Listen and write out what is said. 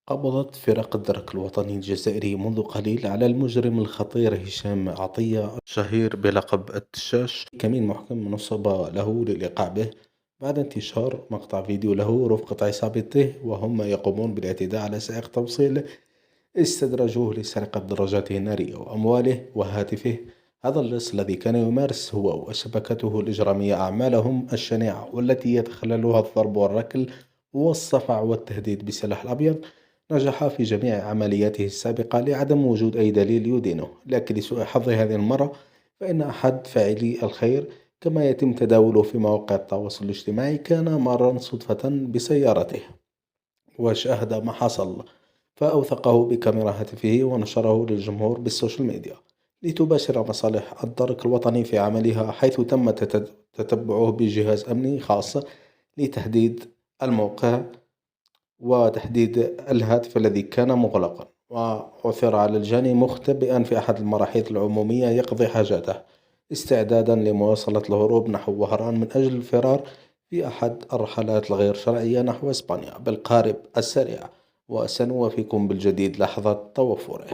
قبضت فرق الدرك الوطني الجزائري منذ قليل على المجرم الخطير هشام عطية الشهير بلقب التشاش كمين محكم نصب له للإيقاع به بعد انتشار مقطع فيديو له رفقة عصابته وهم يقومون بالاعتداء على سائق توصيل استدرجوه لسرقة دراجته النارية وأمواله وهاتفه. هذا اللص الذي كان يمارس هو وشبكته الإجرامية أعمالهم الشنيعة والتي يتخللها الضرب والركل والصفع والتهديد بالسلاح الأبيض، نجح في جميع عملياته السابقة لعدم وجود أي دليل يدينه، لكن لسوء حظه هذه المرة فإن أحد فاعلي الخير كما يتم تداوله في مواقع التواصل الاجتماعي كان مارا صدفة بسيارته وشاهد ما حصل، فأوثقه بكاميرا هاتفه ونشره للجمهور بالسوشيال ميديا لتباشر مصالح الدرك الوطني في عملها، حيث تم تتبعه بجهاز أمني خاص لتحديد الموقع وتحديد الهاتف الذي كان مغلقا، وعثر على الجاني مختبئا في أحد المراحيض العمومية يقضي حاجاته استعدادا لمواصلة الهروب نحو وهران من أجل الفرار في أحد الرحلات الغير شرعية نحو إسبانيا بالقارب السريع، وسنوافيكم بالجديد لحظة توفره.